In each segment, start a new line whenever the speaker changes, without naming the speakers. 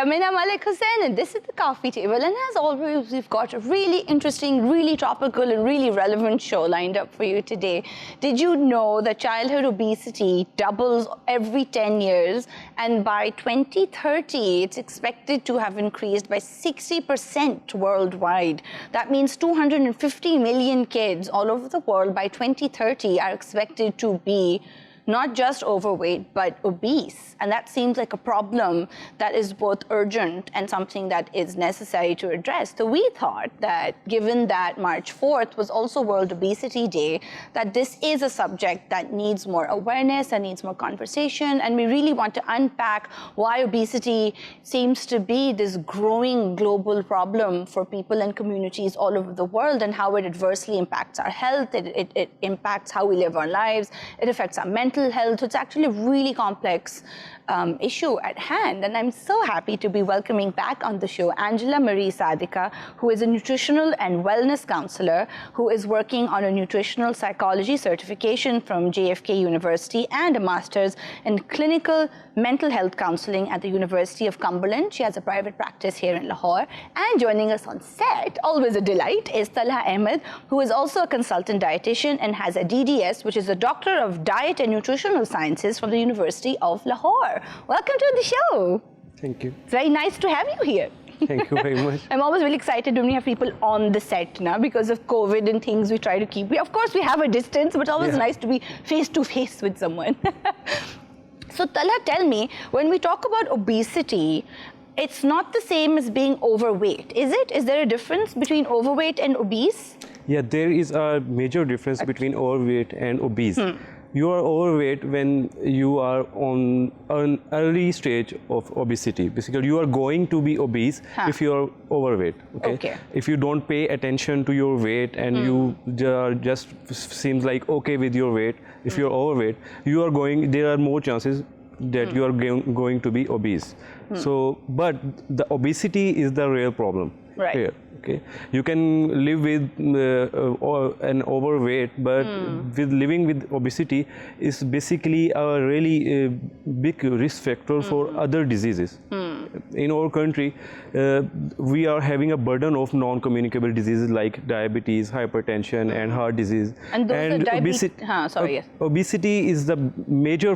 I'm Mina Malik Hussain, and this is the Coffee Table. And as always, we've got a really interesting, really topical, and really relevant show lined up for you today. Did you know that childhood obesity doubles every 10 years? And by 2030, it's expected to have increased by 60% worldwide. That means 250 million kids all over the world by 2030 are expected to be not just overweight, but obese. And that seems like a problem that is both urgent and something that is necessary to address. So we thought that given that March 4th was also World Obesity Day, that this is a subject that needs more awareness and needs more conversation. And we really want to unpack why obesity seems to be this growing global problem for people and communities all over the world, and how it adversely impacts our health, it impacts how we live our lives, it affects our mental health. It's actually a really complex issue at hand. And I'm so happy to be welcoming back on the show Angela Marie Sadika, who is a nutritional and wellness counselor who is working on a nutritional psychology certification from JFK University and a master's in clinical mental health counseling at the University of Cumberland. She has a private practice here in Lahore. And joining us on set, always a delight, is Talha Ahmad, who is also a consultant dietitian and has a DDS, which is a Doctor of Diet and Nutritional Sciences from the University of Lahore. Welcome to the show.
Thank you.
It's very nice to have you here.
Thank you very much.
I'm always really excited when we have people on the set now because of COVID and things we try to keep. Of course, we have a distance, but it's always nice to be face to face with someone. So Talha, tell me, when we talk about obesity, it's not the same as being overweight, is it? Is there a difference between overweight and obese?
Yeah, there is a major difference between overweight and obese. You are overweight when you are on an early stage of obesity. Basically, you are going to be obese if you are overweight. Okay? If you don't pay attention to your weight and you just seems like okay with your weight, if you are overweight, there are more chances that you are going to be obese. So, but the obesity is the real problem here. Okay, you can live with an overweight, but with living with obesity is basically a really big risk factor for other diseases. In our country, we are having a burden of non-communicable diseases like diabetes, hypertension, and heart disease.
And those are obesity.
Obesity is the major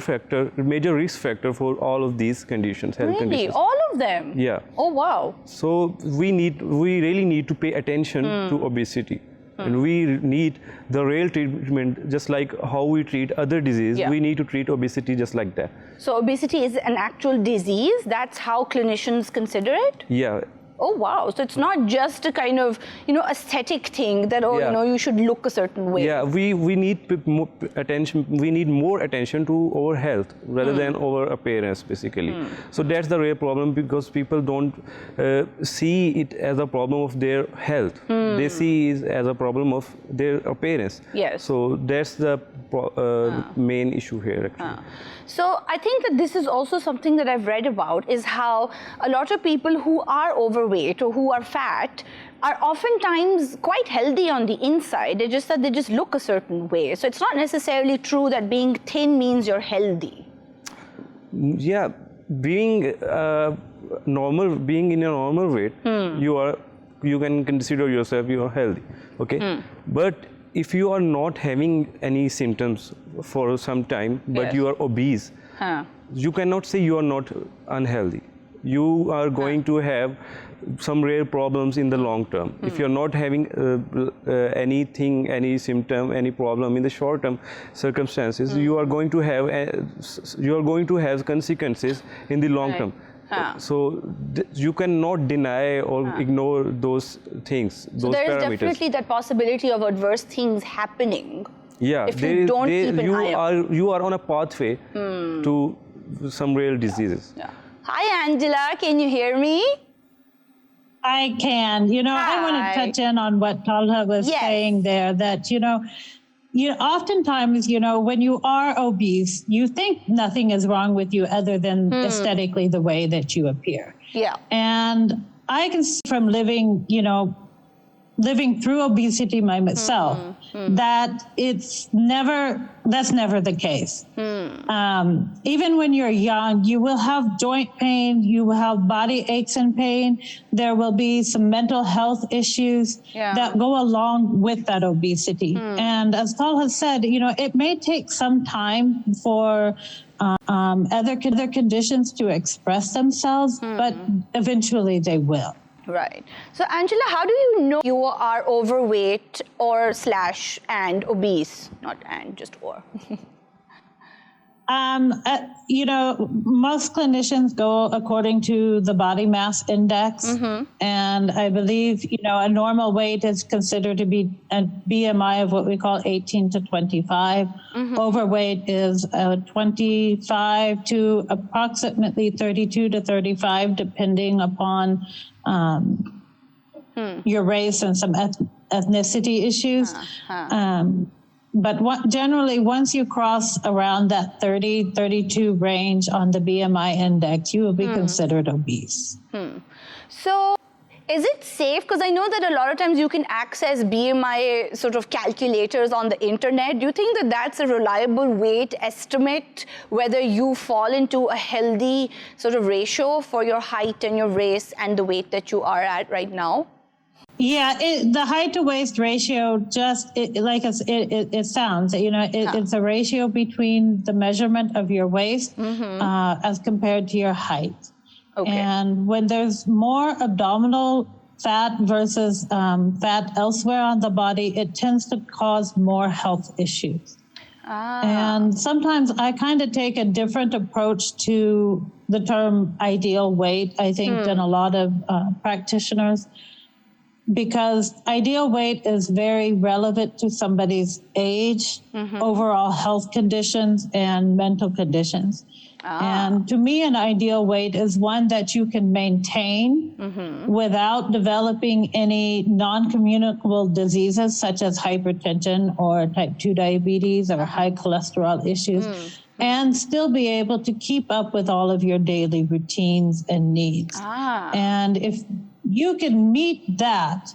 risk factor for all of these conditions, health conditions.
Really, all of them?
Yeah.
Oh wow.
So we really need to pay attention to obesity. And we need the real treatment, just like how we treat other disease. We need to treat obesity just like that. So
obesity is an actual disease? That's how clinicians consider it?
Yeah.
Oh wow, so it's not just a kind of, aesthetic thing that, you should look a certain way.
Yeah, we need more attention, we need more attention to our health rather than our appearance, basically. So that's the real problem, because people don't see it as a problem of their health. They see it as a problem of their appearance.
Yes.
So that's the main issue here, actually.
So I think that this is also something that I've read about, is how a lot of people who are overweight or who are fat are oftentimes quite healthy on the inside. It's just that they just look a certain way. So it's not necessarily true that being thin means you're healthy.
Yeah, being in a normal weight, you can consider yourself you are healthy. Okay, but if you are not having any symptoms for some time, but you are obese, you cannot say you are not unhealthy. You are going to have some rare problems in the long term. If you're not having any symptom, any problem in the short term circumstances, you are going to have consequences in the long term. So you cannot deny or ignore those things, those parameters. So
there is definitely that possibility of adverse things happening.
Yeah,
if you don't keep an eye on.
You are on a pathway to some real diseases.
Hi Angela, can you hear me?
I can. I want to touch in on what Talha was saying there, that, oftentimes, when you are obese, you think nothing is wrong with you other than aesthetically the way that you appear.
Yeah.
And I can see from living, living through obesity myself, that that's never the case. Even when you're young, you will have joint pain, you will have body aches and pain. There will be some mental health issues that go along with that obesity. And as Talha has said, it may take some time for other conditions to express themselves, but eventually they will.
Right. So, Angela, how do you know you are overweight or / and obese? Not and, just or.
Most clinicians go according to the body mass index. And I believe, a normal weight is considered to be a BMI of what we call 18 to 25. Overweight is 25 to approximately 32 to 35, depending upon your race and some ethnicity issues. But generally, once you cross around that 30, 32 range on the BMI index, you will be considered obese.
So, is it safe? Because I know that a lot of times you can access BMI sort of calculators on the internet. Do you think that that's a reliable weight estimate, whether you fall into a healthy sort of ratio for your height and your race and the weight that you are at right now?
Yeah, the height to waist ratio it sounds, it's a ratio between the measurement of your waist as compared to your height. Okay. And when there's more abdominal fat versus fat elsewhere on the body, it tends to cause more health issues. And sometimes I kind of take a different approach to the term ideal weight, I think, than a lot of practitioners. Because ideal weight is very relevant to somebody's age, overall health conditions, and mental conditions. And to me, an ideal weight is one that you can maintain without developing any non-communicable diseases such as hypertension or type 2 diabetes or high cholesterol issues, and still be able to keep up with all of your daily routines and needs. And if you can meet that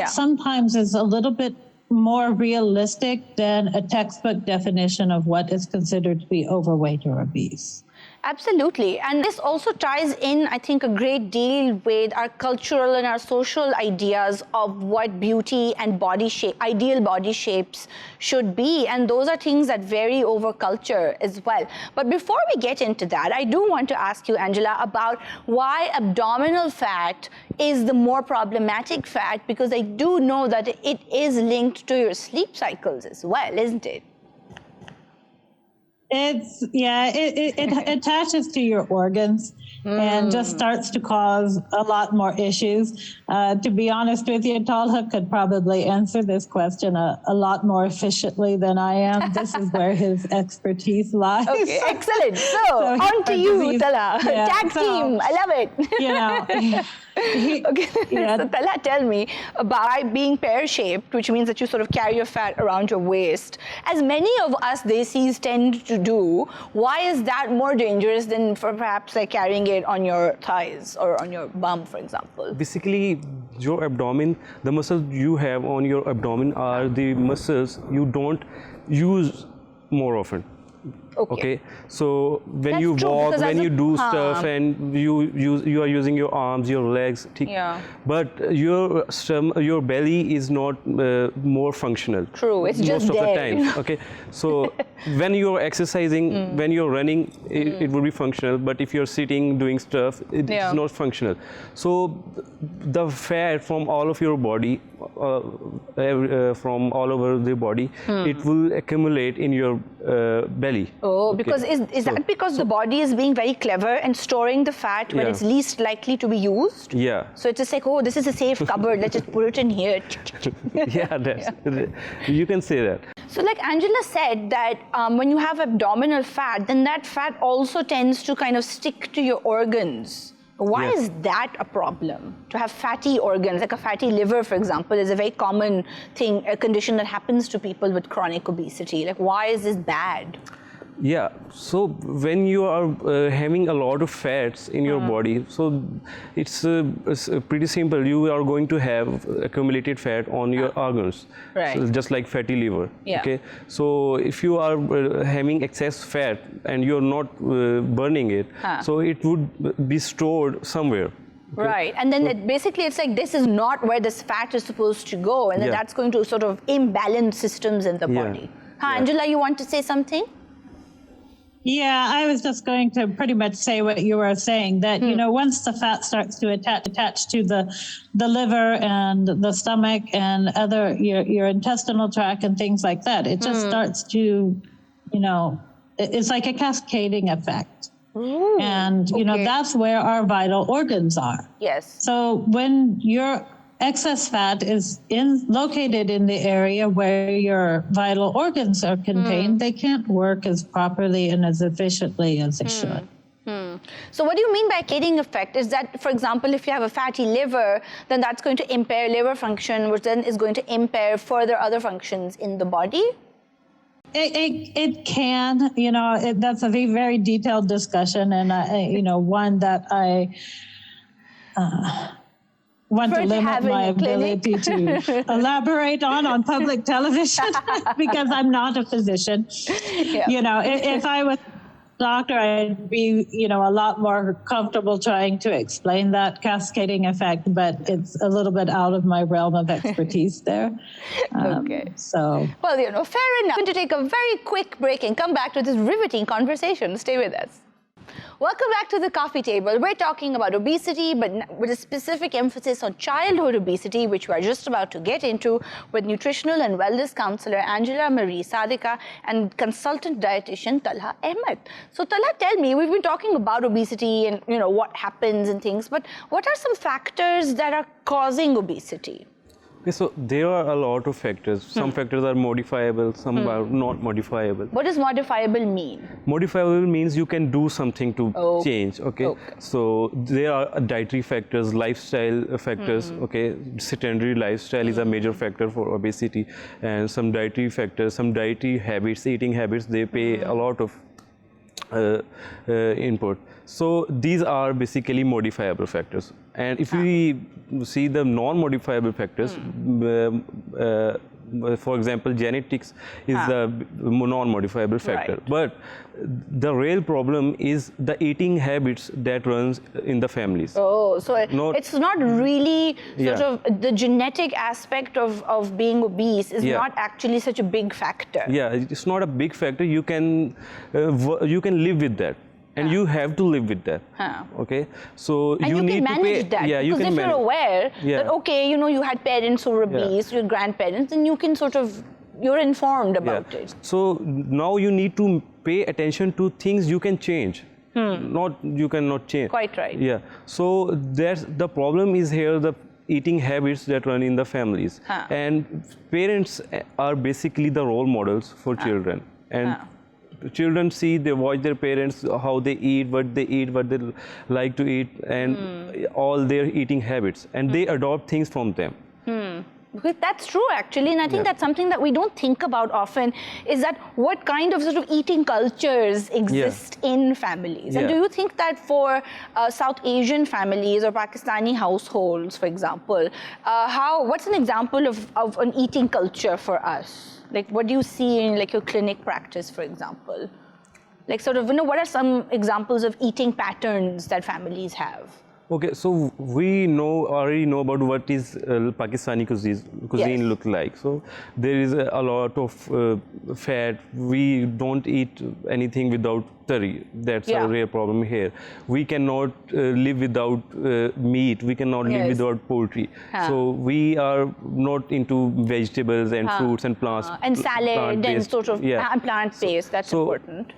sometimes is a little bit more realistic than a textbook definition of what is considered to be overweight or obese.
Absolutely. And this also ties in, I think, a great deal with our cultural and our social ideas of what beauty and body shape, ideal body shapes should be. And those are things that vary over culture as well. But before we get into that, I do want to ask you, Angela, about why abdominal fat is the more problematic fat, because I do know that it is linked to your sleep cycles as well, isn't it?
It attaches to your organs and just starts to cause a lot more issues. To be honest with you, Talha could probably answer this question a lot more efficiently than I am. This is where his expertise lies.
Okay, excellent. So on to you, Talha. Tag team, I love it. So Talha, tell me about being pear-shaped, which means that you sort of carry your fat around your waist. As many of us Desis tend to do, why is that more dangerous than for perhaps like carrying it on your thighs or on your bum, for example?
Basically, your abdomen, the muscles you have on your abdomen are the muscles you don't use more often. Okay, so when
That's
you
true,
walk, when you do stuff, and you are using your arms, your legs, but your belly is not more functional.
True, it's just
most of the
there.
time. Okay, so when you're exercising, when you're running, it will be functional. But if you're sitting doing stuff, it's not functional. So the fat from all of your body, from all over the body, it will accumulate in your belly.
Oh, because is that because the body is being very clever and storing the fat where it's least likely to be used?
Yeah.
So it's just like, oh, this is a safe cupboard, let's just put it in here.
You can say that.
So like Angela said that when you have abdominal fat, then that fat also tends to kind of stick to your organs. Why is that a problem? To have fatty organs, like a fatty liver, for example, is a very common thing, a condition that happens to people with chronic obesity. Like, why is this bad?
Yeah, so when you are having a lot of fats in your body, so it's pretty simple. You are going to have accumulated fat on your organs,
Right.
so just like fatty liver.
Yeah.
Okay, so if you are having excess fat and you're not burning it, so it would be stored somewhere.
Right, and then basically it's like this is not where this fat is supposed to go, and then
Yeah.
that's going to sort of imbalance systems in the
Yeah.
body. Huh,
Yeah.
Angela, you want to say something?
Yeah, I was just going to pretty much say what you were saying, that, you know, once the fat starts to attach to the liver and the stomach and other, your intestinal tract and things like that, it just starts to, you know, it's like a cascading effect.
Ooh,
And, you know,
okay.
that's where our vital organs are.
Yes.
So when your excess fat is located in the area where your vital organs are contained, they can't work as properly and as efficiently as they should.
So what do you mean by cascading effect? Is that, for example, if you have a fatty liver, then that's going to impair liver function, which then is going to impair further other functions in the body?
It can, you know, that's a very, very detailed discussion, and you know, one that I want to
Prefer to have
limit
in
my
a clinic.
ability to elaborate on public television because I'm not a physician.
Yeah.
You know, if I was a doctor, I'd be, you know, a lot more comfortable trying to explain that cascading effect, but it's a little bit out of my realm of expertise there.
Okay.
So.
Well, you know, fair enough. I'm going to take a very quick break and come back to this riveting conversation. Stay with us. Welcome back to the coffee table. We're talking about obesity, but with a specific emphasis on childhood obesity, which we're just about to get into with nutritional and wellness counselor Angela Marie Sadika and consultant dietitian Talha Ahmad. So Talha, tell me, we've been talking about obesity and, you know, what happens and things, but what are some factors that are causing obesity?
Okay, so there are a lot of factors. Some factors are modifiable, some are not modifiable.
What does modifiable mean?
Modifiable means you can do something to change. Okay? So there are dietary factors, lifestyle factors. Okay, sedentary lifestyle is a major factor for obesity, and some dietary factors, some dietary habits, eating habits, they play a lot of input. So these are basically modifiable factors. And if we see the non-modifiable factors, for example, genetics is the non-modifiable factor.
Right.
But the real problem is the eating habits that runs in the families.
Oh, so it's not really sort of the genetic aspect of being obese is not actually such a big factor.
Yeah, it's not a big factor. You can live with that. And you have to live with that. Okay, so
And
you
you
need
can
to
manage
pay.
that.
Yeah, you
because
can
if you're aware that, okay, you know, you had parents who were obese, your grandparents, then you can sort of, you're informed about it.
So now you need to pay attention to things you can change. Not you cannot change.
Quite right.
Yeah. So that's the problem is here, the eating habits that run in the families. And parents are basically the role models for children. And children see, they watch their parents, how they eat, what they like to eat, and all their eating habits, and they adopt things from them.
Because that's true, actually, and I think that's something that we don't think about often, is that what kind of sort of eating cultures exist in families. And do you think that for South Asian families or Pakistani households, for example, what's an example of an eating culture for us? Like, what do you see in, like, your clinic practice, for example? Like, sort of, you know, what are some examples of eating patterns that families have?
Okay, so we already know about what is Pakistani cuisine look like. So there is a lot of fat. We don't eat anything without curry. That's a rare problem here. We cannot live without meat. We cannot live without poultry. So we are not into vegetables and fruits and plants.
And salad and sort of plant-based. That's important.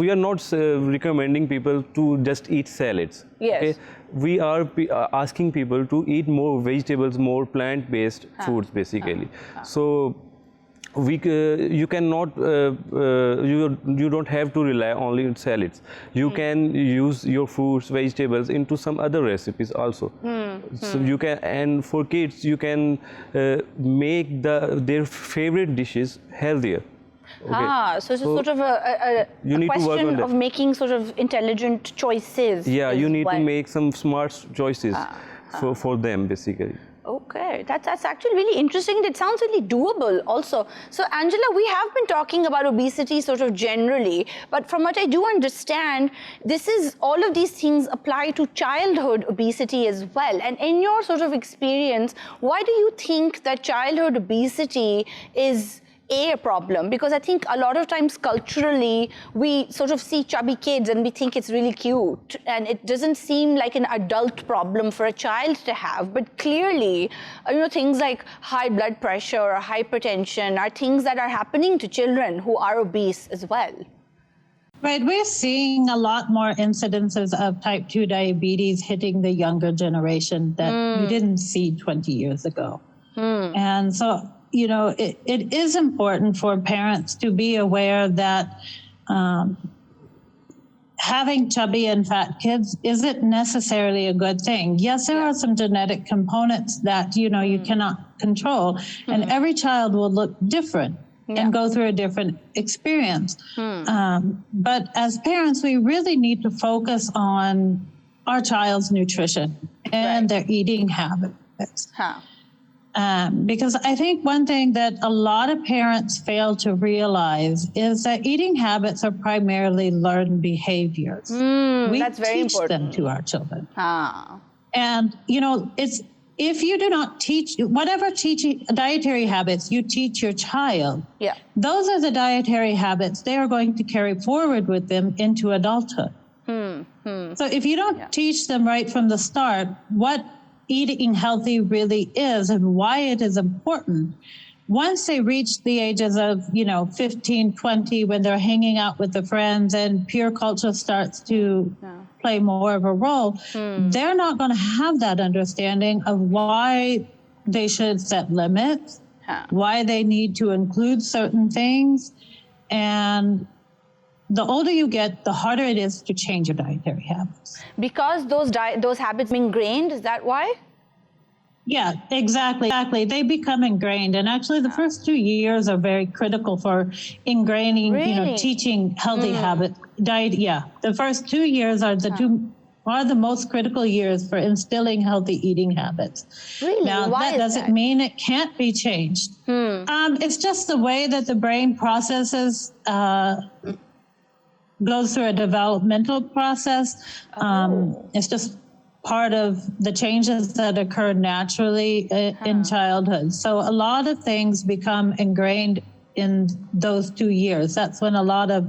We are not recommending people to just eat salads.
Yes.
Okay? We are asking people to eat more vegetables, more plant-based foods, basically. So you cannot, you don't have to rely only on salads. You can use your fruits, vegetables into some other recipes also. So you can, and for kids, you can make their favorite dishes healthier.
Ah, so it's sort of a
you need to work
question
on that.
of making sort of intelligent choices.
Yeah, you need to
well.
make some smart choices for them, basically.
Okay, that's actually really interesting. It sounds really doable also. So Angela, we have been talking about obesity sort of generally, but from what I do understand, all of these things apply to childhood obesity as well. And in your sort of experience, why do you think that childhood obesity is a problem? Because I think a lot of times culturally we sort of see chubby kids and we think it's really cute, and it doesn't seem like an adult problem for a child to have. But clearly, things like high blood pressure or hypertension are things that are happening to children who are obese as well.
Right, we're seeing a lot more incidences of type 2 diabetes hitting the younger generation that you didn't see 20 years ago. And so it is important for parents to be aware that having chubby and fat kids isn't necessarily a good thing. Yes, there are some genetic components that, you cannot control, and every child will look different and go through a different experience. But as parents, we really need to focus on our child's nutrition and their eating habits. Because I think one thing that a lot of parents fail to realize is that eating habits are primarily learned behaviors. We
that's very
teach
important.
them to our children. And, if you do not teach, whatever dietary habits you teach your child, those are the dietary habits they are going to carry forward with them into adulthood. So if you don't teach them right from the start what eating healthy really is and why it is important, once they reach the ages of 15, 20, when they're hanging out with the friends and peer culture starts to play more of a role, they're not going to have that understanding of why they should set limits, why they need to include certain things. And the older you get, the harder it is to change your dietary habits.
Because those habits are ingrained, is that why?
Yeah, exactly. They become ingrained. And actually the first 2 years are very critical for ingraining, teaching healthy habits. The first 2 years are the most critical years for instilling healthy eating habits.
Really?
Now,
Why
that doesn't mean it can't be changed. It's just the way that the brain processes goes through a developmental process. It's just part of the changes that occur naturally in childhood. So a lot of things become ingrained in those 2 years. That's when a lot of,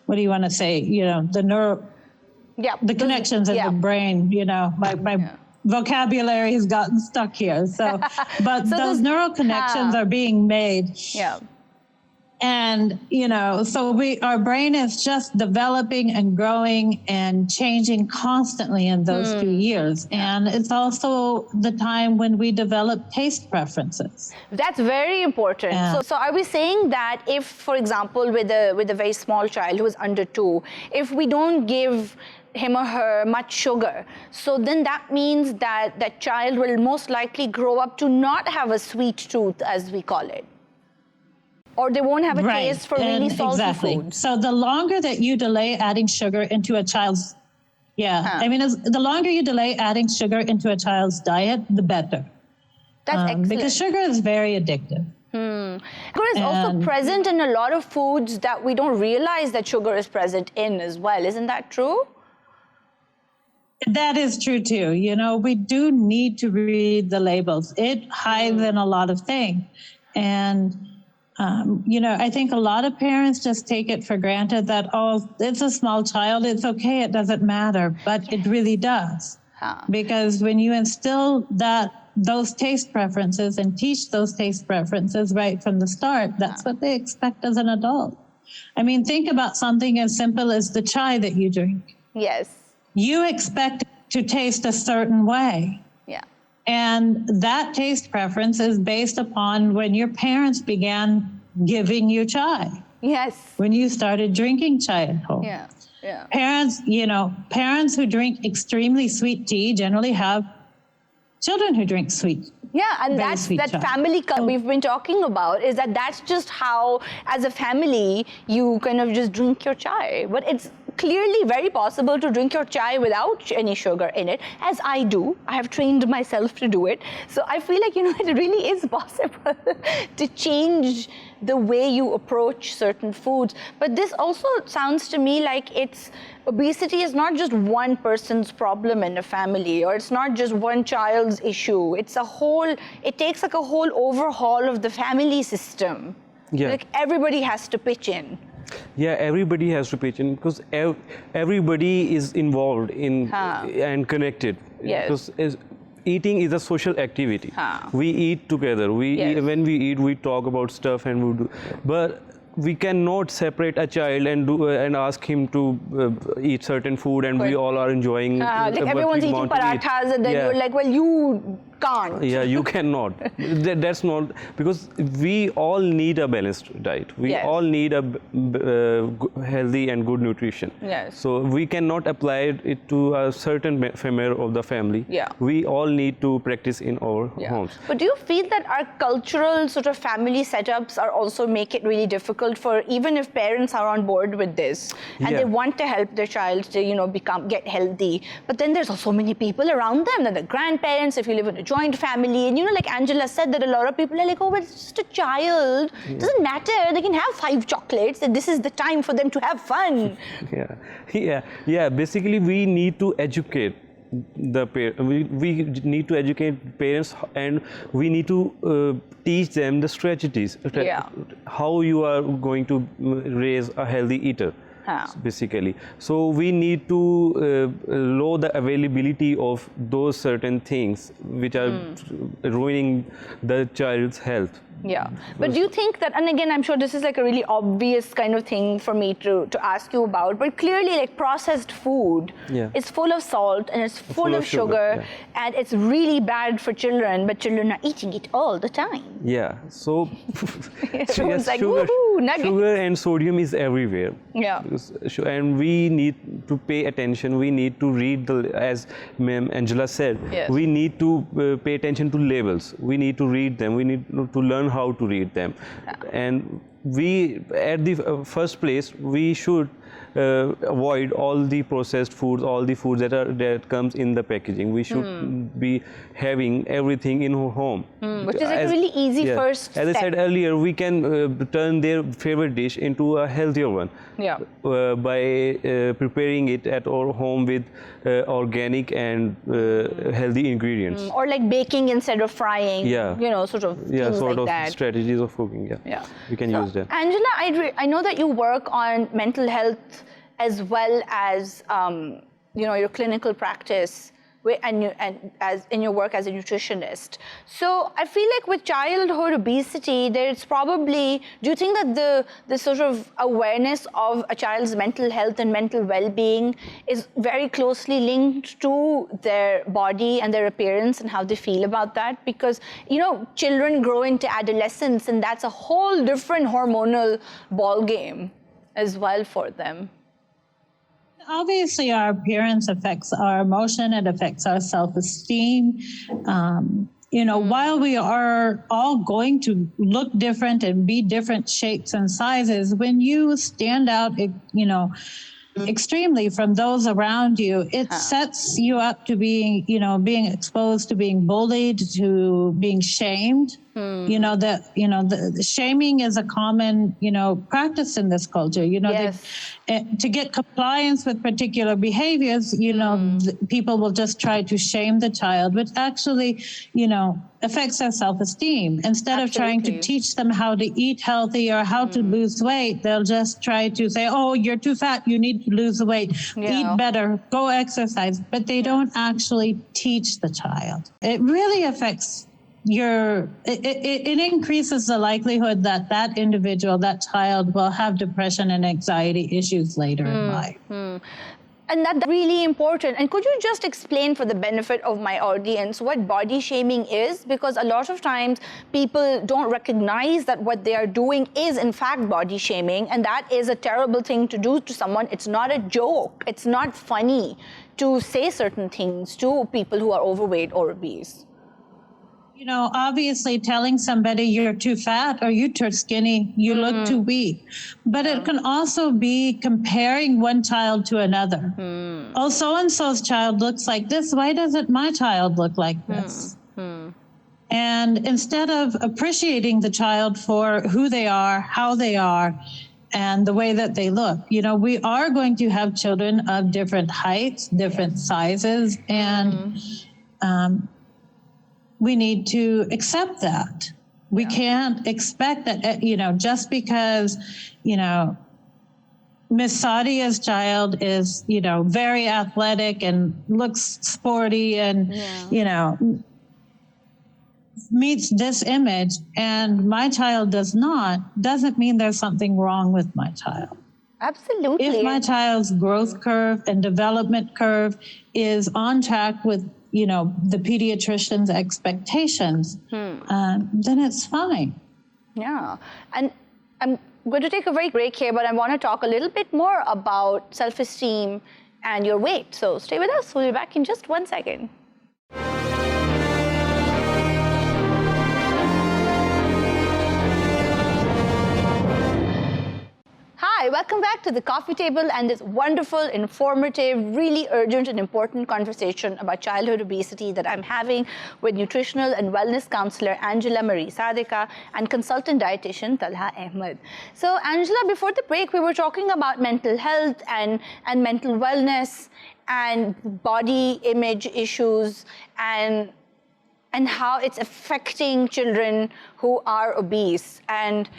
the connections in the brain, my vocabulary has gotten stuck here. So, but so those neural connections are being made. And, so our brain is just developing and growing and changing constantly in those 2 years. And it's also the time when we develop taste preferences.
That's very important. So are we saying that if, for example, with a very small child who is under 2, if we don't give him or her much sugar, so then that means that that child will most likely grow up to not have a sweet tooth, as we call it? Or they won't have a taste for really salty foods.
So the longer that you delay adding sugar into a child's, the longer you delay adding sugar into a child's diet, the better.
That's excellent.
Because sugar is very addictive.
Sugar is also present in a lot of foods that we don't realize that sugar is present in as well. Isn't that true?
That is true too. We do need to read the labels. It hides in a lot of things. And I think a lot of parents just take it for granted that, it's a small child, it's okay, it doesn't matter, but it really does. Because when you instill those taste preferences and teach those taste preferences right from the start, that's what they expect as an adult. I mean, think about something as simple as the chai that you drink.
Yes.
You expect it to taste a certain way. And that taste preference is based upon when your parents began giving you chai.
Yes.
When you started drinking chai at home. Parents who drink extremely sweet tea generally have children who drink sweet
Yeah, and
Very
that's
sweet
that
child.
family we've been talking about, is that's just how, as a family, you kind of just drink your chai. But it's clearly very possible to drink your chai without any sugar in it, as I do. I have trained myself to do it. So I feel like, it really is possible to change the way you approach certain foods. But this also sounds to me like obesity is not just one person's problem in a family, or it's not just one child's issue. It takes like a whole overhaul of the family system.
Yeah.
Like everybody has to pitch in.
Yeah, everybody has to pitch in, because everybody is involved in and connected.
Yes.
Because eating is a social activity. We eat together.
Yes.
When we eat, we talk about stuff and we do. But we cannot separate a child and ask him to eat certain food, and we all are enjoying.
Like
what
everyone's
we
eating
want to eat.
parathas, and then you're like, well, you can't.
Yeah, you cannot. That's not, because we all need a balanced diet. We
Yes.
all need a healthy and good nutrition.
Yes.
So we cannot apply it to a certain member of the family.
Yeah.
We all need to practice in our homes.
But do you feel that our cultural sort of family setups are also make it really difficult for, even if parents are on board with this and
Yeah.
they want to help their child to, get healthy, but then there's also many people around them, the grandparents, if you live in a joint family, and like Angela said, that a lot of people are like, oh, but it's just a child. It doesn't matter. They can have 5 chocolates, and this is the time for them to have fun.
Yeah. Basically, we need to educate we need to educate parents, and we need to teach them the strategies, how you are going to raise a healthy eater. Basically, so we need to lower the availability of those certain things which are ruining the child's health.
Yeah, but do you think that, and again, I'm sure this is like a really obvious kind of thing for me to ask you about, but clearly like processed food is full of salt and it's full of sugar, and it's really bad for children, but children are eating it all the time.
Yeah, so
Everyone's like, woohoo, nuggets.
Sugar and sodium is everywhere.
Yeah.
And we need to pay attention. We need to read as Ma'am Angela said, we need to pay attention to labels. We need to read them. We need to learn how to read them. And we, at the first place, we should avoid all the processed foods, all the foods that comes in the packaging. We should be having everything in home.
Which is like a really easy first step.
As I said earlier, we can turn their favorite dish into a healthier one by preparing it at our home with organic and healthy ingredients.
Or like baking instead of frying, sort of things
sort
like
of
that.
strategies of cooking, we can use that.
Angela, I know that you work on mental health as well as your clinical practice and as in your work as a nutritionist. So I feel like with childhood obesity, there's probably, do you think that the sort of awareness of a child's mental health and mental well-being is very closely linked to their body and their appearance and how they feel about that? Because, children grow into adolescence, and that's a whole different hormonal ball game as well for them.
Obviously, our appearance affects our emotion. It affects our self-esteem. While we are all going to look different and be different shapes and sizes, when you stand out, extremely from those around you, it sets you up to being exposed to being bullied, to being shamed. The shaming is a common, practice in this culture. To get compliance with particular behaviors, people will just try to shame the child, which actually, affects their self-esteem. Instead of trying to teach them how to eat healthy or how to lose weight, they'll just try to say, oh, you're too fat, you need to lose weight, eat better, go exercise. But they don't actually teach the child. It really affects it increases the likelihood that individual, that child, will have depression and anxiety issues later in life.
And that's really important. And could you just explain, for the benefit of my audience, what body shaming is? Because a lot of times people don't recognize that what they are doing is in fact body shaming, and that is a terrible thing to do to someone. It's not a joke. It's not funny to say certain things to people who are overweight or obese.
Obviously telling somebody you're too fat or you're too skinny, you look too weak. But it can also be comparing one child to another. Oh, so-and-so's child looks like this. Why doesn't my child look like this? And instead of appreciating the child for who they are, how they are, and the way that they look, we are going to have children of different heights, different sizes, and we need to accept that. We can't expect that, just because, Miss Sadia's child is, very athletic and looks sporty and, meets this image and my child does not, doesn't mean there's something wrong with my child.
Absolutely.
If my child's growth curve and development curve is on track with, the pediatrician's expectations, then it's fine.
Yeah. And I'm going to take a break here, but I want to talk a little bit more about self-esteem and your weight. So stay with us. We'll be back in just 1 second. Hi, welcome back to the coffee table and this wonderful, informative, really urgent and important conversation about childhood obesity that I'm having with nutritional and wellness counselor Angela Marie Sadika and consultant dietitian Talha Ahmad. So Angela, before the break, we were talking about mental health and mental wellness and body image issues and how it's affecting children who are obese. And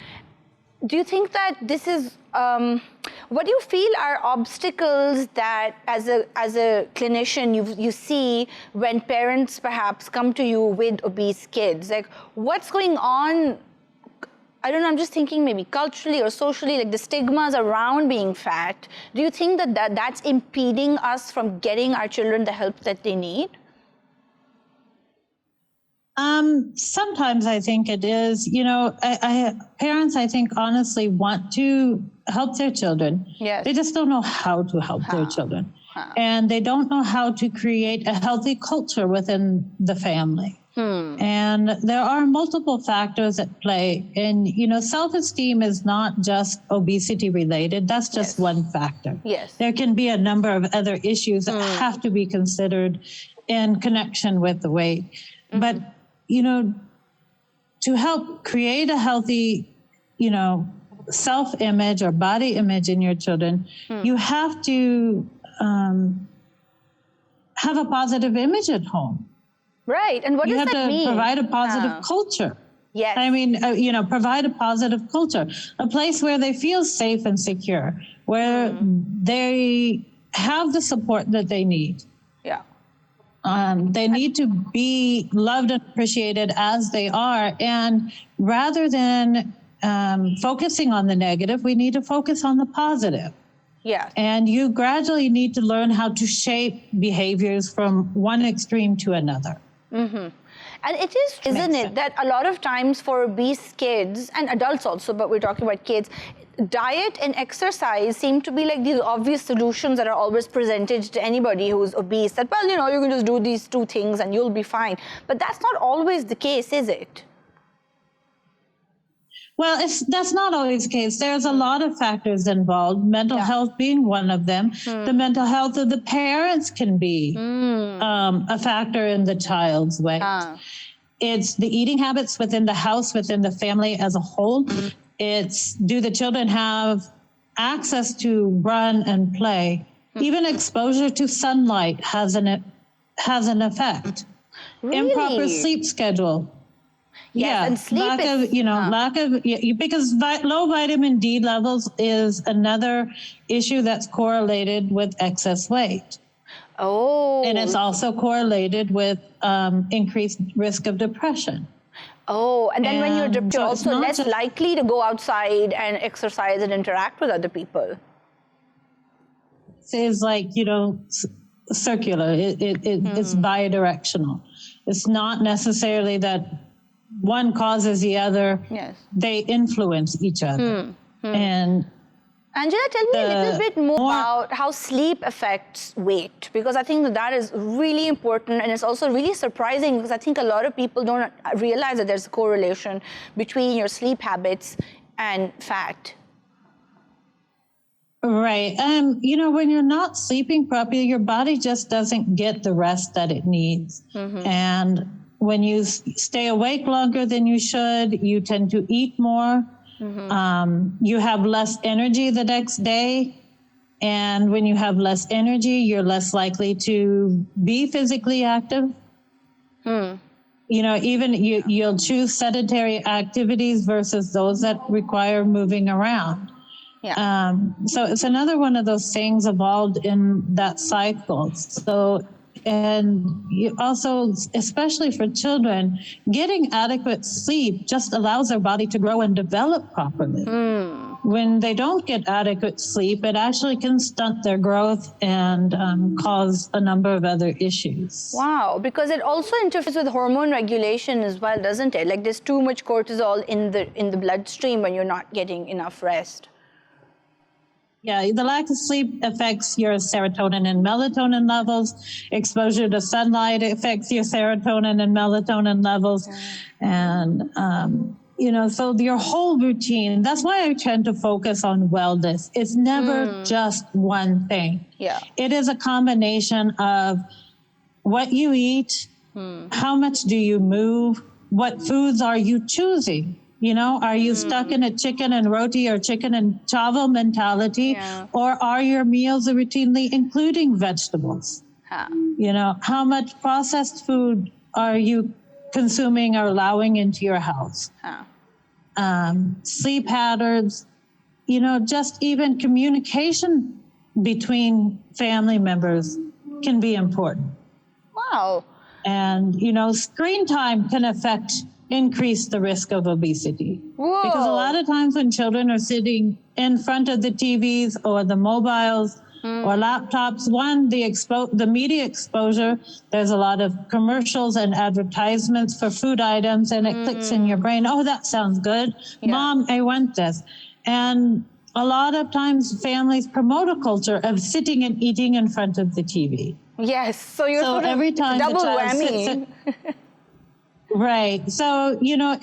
do you think that this is, what do you feel are obstacles that as a clinician you see when parents perhaps come to you with obese kids? Like what's going on? I don't know, I'm just thinking maybe culturally or socially, like the stigmas around being fat. Do you think that's impeding us from getting our children the help that they need?
Sometimes I think it is, parents, I think, honestly want to help their children.
Yes.
They just don't know how to help their children. And they don't know how to create a healthy culture within the family. And there are multiple factors at play. And, self-esteem is not just obesity related. That's just one factor.
Yes.
There can be a number of other issues that have to be considered in connection with the weight. But to help create a healthy, self-image or body image in your children, you have to have a positive image at home.
Right. And what does that mean?
You have to provide a positive culture.
Yes.
I mean, provide a positive culture, a place where they feel safe and secure, where they have the support that they need.
Yeah.
They need to be loved and appreciated as they are. And rather than focusing on the negative, we need to focus on the positive.
Yeah.
And you gradually need to learn how to shape behaviors from one extreme to another.
And it is, isn't it, that a lot of times for obese kids and adults also, but we're talking about kids, diet and exercise seem to be like these obvious solutions that are always presented to anybody who's obese, that, well, you can just do these two things and you'll be fine. But that's not always the case, is it?
Well, that's not always the case. There's a lot of factors involved, mental health being one of them. The mental health of the parents can be a factor in the child's weight. It's the eating habits within the house, within the family as a whole. It's, do the children have access to run and play? Even exposure to sunlight has an effect.
Really?
Improper sleep schedule.
Yes, and sleep
because low vitamin D levels is another issue that's correlated with excess weight.
Oh.
And it's also correlated with increased risk of depression.
Oh, and then when you're depressed, you're
so
also less likely to go outside and exercise and interact with other people.
It's like, circular. It's bidirectional. It's not necessarily that one causes the other.
Yes.
They influence each other. And
Angela, tell me a little bit more about how sleep affects weight, because I think that is really important, and it's also really surprising because I think a lot of people don't realize that there's a correlation between your sleep habits and fat.
Right. You know, when you're not sleeping properly, your body just doesn't get the rest that it needs. And when you stay awake longer than you should, you tend to eat more. You have less energy the next day. And when you have less energy, you're less likely to be physically active. You know, even you'll choose sedentary activities versus those that require moving around. So it's another one of those things evolved in that cycle. So, and you also, especially for children, getting adequate sleep just allows their body to grow and develop properly. When they don't get adequate sleep, it actually can stunt their growth and cause a number of other issues.
Wow, because it also interferes with hormone regulation as well, doesn't it? Like there's too much cortisol in the bloodstream when you're not getting enough rest.
Yeah, the lack of sleep affects your serotonin and melatonin levels. Exposure to sunlight affects your serotonin and melatonin levels. And, you know, so your whole routine, that's why I tend to focus on wellness. It's never just one thing. It is a combination of what you eat, how much do you move, what foods are you choosing? You know, are you stuck in a chicken and roti or chicken and chawal mentality? Or are your meals routinely including vegetables? You know, how much processed food are you consuming or allowing into your house? Sleep patterns, you know, just even communication between family members can be important.
Wow.
And, you know, screen time can increase the risk of obesity. Because a lot of times when children are sitting in front of the TVs or the mobiles or laptops, one, the media exposure, there's a lot of commercials and advertisements for food items, and it clicks in your brain, oh, that sounds good. Mom, I want this. And a lot of times families promote a culture of sitting and eating in front of the TV.
Yes, so you're sort of
every time
double
the child
whammy.
Right. So, you know,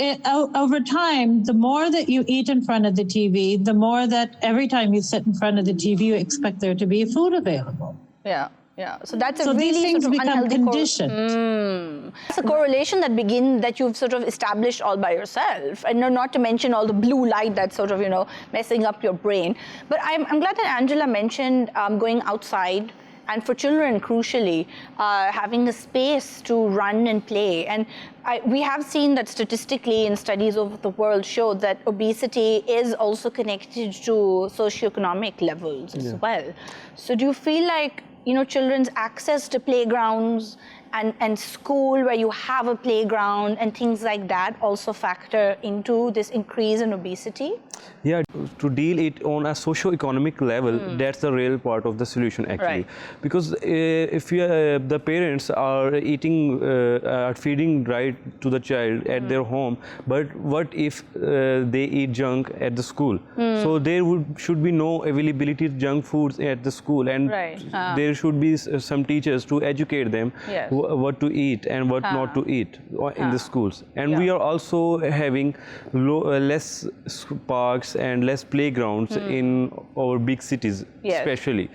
over time, the more that you eat in front of the TV, the more that every time you sit in front of the TV, you expect there to be food available.
So that's a
so
really
these things
sort of
become
unhealthy
conditioned.
That's a correlation that you've sort of established all by yourself, and not to mention all the blue light that's sort of, you know, messing up your brain. But I'm glad that Angela mentioned going outside, and for children, crucially, having a space to run and play. And we have seen that statistically in studies over the world show that obesity is also connected to socioeconomic levels as well. So do you feel like, you know, children's access to playgrounds and school where you have a playground and things like that also factor into this increase in obesity?
Yeah, to deal it on a socio-economic level, that's the real part of the solution actually. Because if the parents are feeding right to the child at their home, but what if they eat junk at the school? So there should be no availability of junk foods at the school, and there should be some teachers to educate them what to eat and what not to eat in the schools. And we are also having less parks and less playgrounds in our big cities, especially.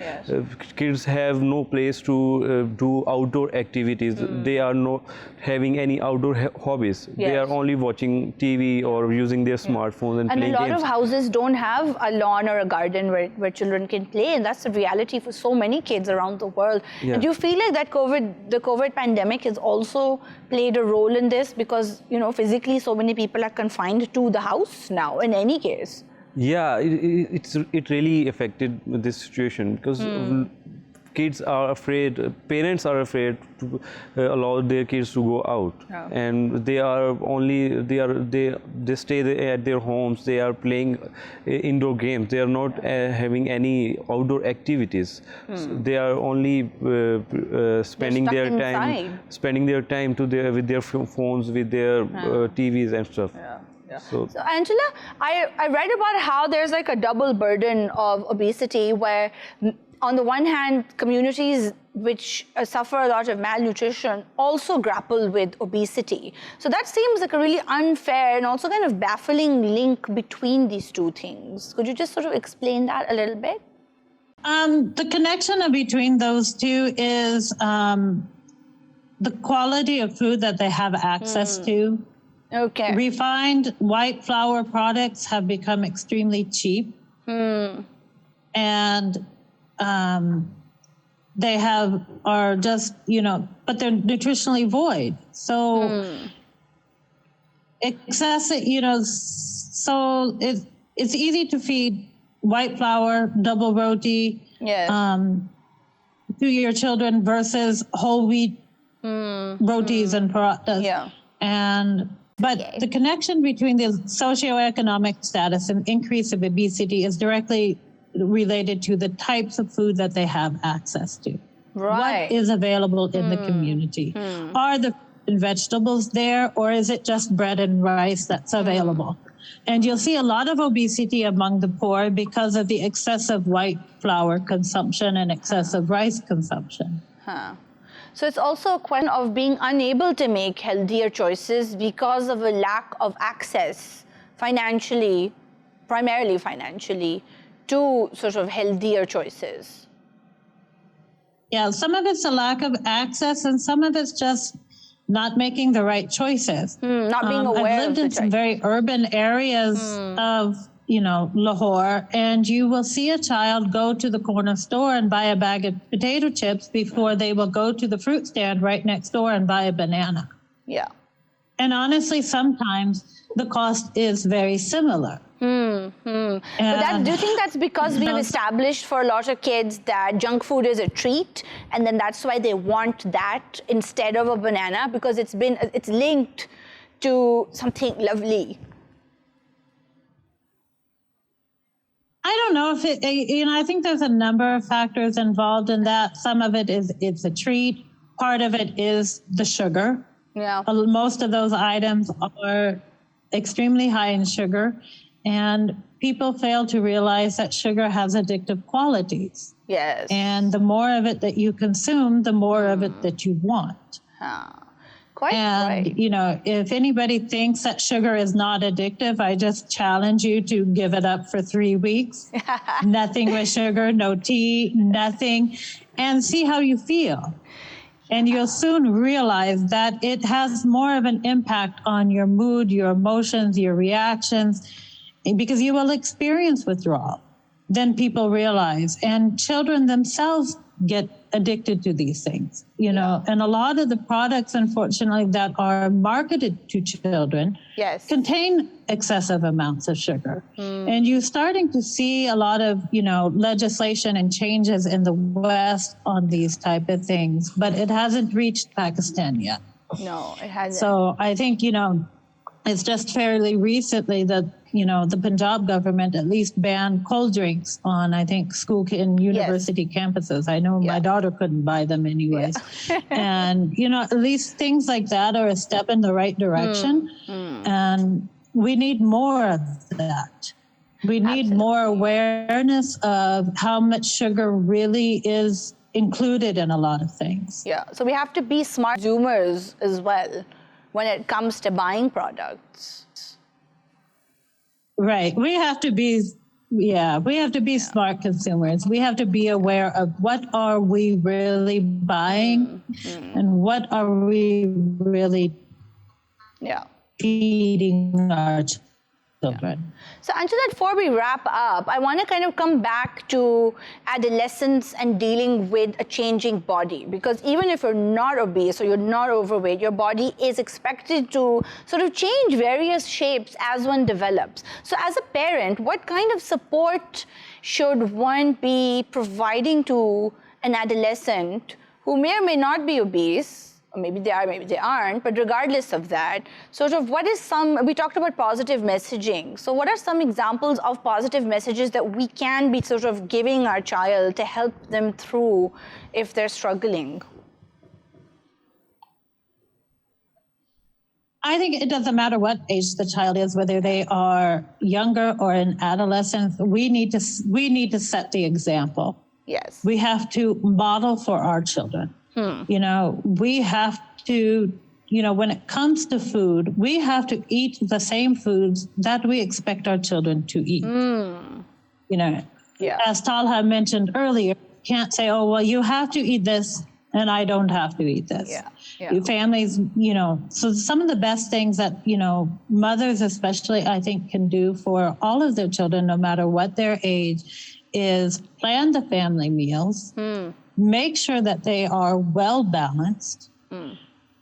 Kids have no place to do outdoor activities. They are not having any outdoor hobbies. They are only watching TV or using their smartphones and playing games.
And a lot of houses don't have a lawn or a garden where children can play, and that's the reality for so many kids around the world. And do you feel like that the COVID pandemic has also played a role in this, because, you know, physically so many people are confined to the house now in any case?
Yeah, it really affected this situation, because kids are afraid, parents are afraid to allow their kids to go out, and they stay at their homes. They are playing indoor games. They are not having any outdoor activities. So they are only spending their time with their phones, with their TVs and stuff. So
So Angela, I read about how there's like a double burden of obesity where on the one hand, communities which suffer a lot of malnutrition also grapple with obesity. So that seems like a really unfair and also kind of baffling link between these two things. Could you just sort of explain that a little bit?
The connection between those two is the quality of food that they have access to.
Okay.
Refined white flour products have become extremely cheap. And they are just, but they're nutritionally void. So excessive, so it's easy to feed white flour, double roti to your children versus whole wheat rotis and parathas.
Yeah.
But the connection between the socioeconomic status and increase of obesity is directly related to the types of food that they have access to.
Right.
What is available in the community? Are the vegetables there, or is it just bread and rice that's available? And you'll see a lot of obesity among the poor because of the excessive white flour consumption and excessive rice consumption.
So it's also a question of being unable to make healthier choices because of a lack of access financially, primarily financially, to sort of healthier choices.
Yeah, some of it's a lack of access and some of it's just not making the right choices.
Not being aware
I've lived
of
in
the
some
choice.
very urban areas of, Lahore, and you will see a child go to the corner store and buy a bag of potato chips before they will go to the fruit stand right next door and buy a banana.
Yeah.
And honestly, sometimes the cost is very similar.
But do you think that's because we have established for a lot of kids that junk food is a treat, and then that's why they want that instead of a banana, because it's linked to something lovely?
I don't know if I think there's a number of factors involved in that. Some of it is it's a treat. Part of it is the sugar.
Yeah.
Most of those items are extremely high in sugar, and people fail to realize that sugar has addictive qualities.
Yes.
And the more of it that you consume, the more of it that you want.
Quite
And,
right.
if anybody thinks that sugar is not addictive, I just challenge you to give it up for 3 weeks. Nothing with sugar, no tea, nothing, and see how you feel. And you'll soon realize that it has more of an impact on your mood, your emotions, your reactions, because you will experience withdrawal than people realize. And children themselves get addicted to these things, and a lot of the products, unfortunately, that are marketed to children contain excessive amounts of sugar. And you're starting to see a lot of, legislation and changes in the West on these type of things, but it hasn't reached Pakistan yet.
No, it hasn't.
So I think, it's just fairly recently that, the Punjab government at least banned cold drinks on, I think, school and university campuses. I know my daughter couldn't buy them anyways. And, at least things like that are a step in the right direction. And we need more of that. We need more awareness of how much sugar really is included in a lot of things.
Yeah, so we have to be smart consumers as well when it comes to buying products.
Right. We have to be smart consumers. We have to be aware of what are we really buying and what are we really feeding our children.
So Angela, before we wrap up, I want to kind of come back to adolescence and dealing with a changing body, because even if you're not obese or you're not overweight, your body is expected to sort of change various shapes as one develops. So as a parent, what kind of support should one be providing to an adolescent who may or may not be obese? Or maybe they are, maybe they aren't, but regardless of that, sort of we talked about positive messaging. So what are some examples of positive messages that we can be sort of giving our child to help them through if they're struggling?
I think it doesn't matter what age the child is, whether they are younger or in adolescence. We need to set the example.
Yes.
We have to model for our children. We have to, when it comes to food, we have to eat the same foods that we expect our children to eat. As Talha mentioned earlier, you can't say, oh, well, you have to eat this and I don't have to eat this. Your families, so some of the best things that, mothers especially, I think, can do for all of their children, no matter what their age, is plan the family meals, make sure that they are well balanced,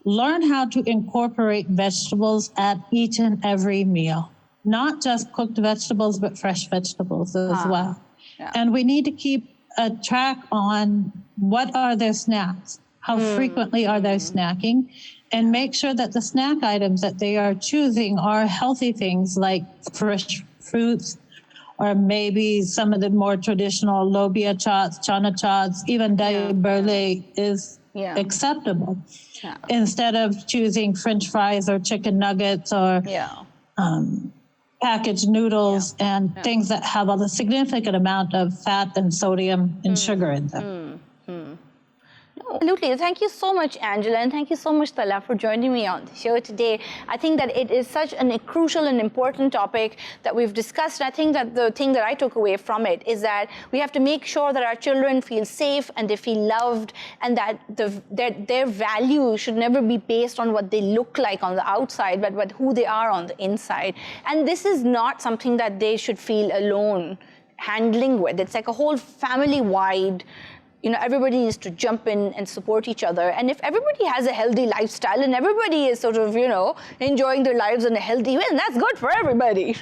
learn how to incorporate vegetables at each and every meal, not just cooked vegetables, but fresh vegetables as well. And we need to keep a track on what are their snacks, how frequently are they snacking, and make sure that the snack items that they are choosing are healthy things like fresh fruits, or maybe some of the more traditional lobia chaats, chana chaats, even dahi burle is acceptable. Instead of choosing French fries or chicken nuggets or packaged noodles and things that have a significant amount of fat and sodium and sugar in them.
Absolutely. Thank you so much, Angela, and thank you so much, Talha, for joining me on the show today. I think that it is such a crucial and important topic that we've discussed. I think that the thing that I took away from it is that we have to make sure that our children feel safe and they feel loved, and that their value should never be based on what they look like on the outside, but who they are on the inside. And this is not something that they should feel alone handling with. It's like a whole family-wide, everybody needs to jump in and support each other. And if everybody has a healthy lifestyle and everybody is sort of, enjoying their lives in a healthy way, that's good for everybody.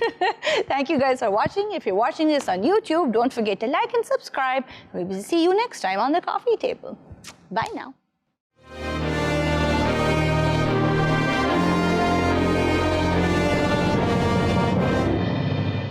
Thank you guys for watching. If you're watching this on YouTube, don't forget to like and subscribe. We will see you next time on The Coffee Table. Bye now.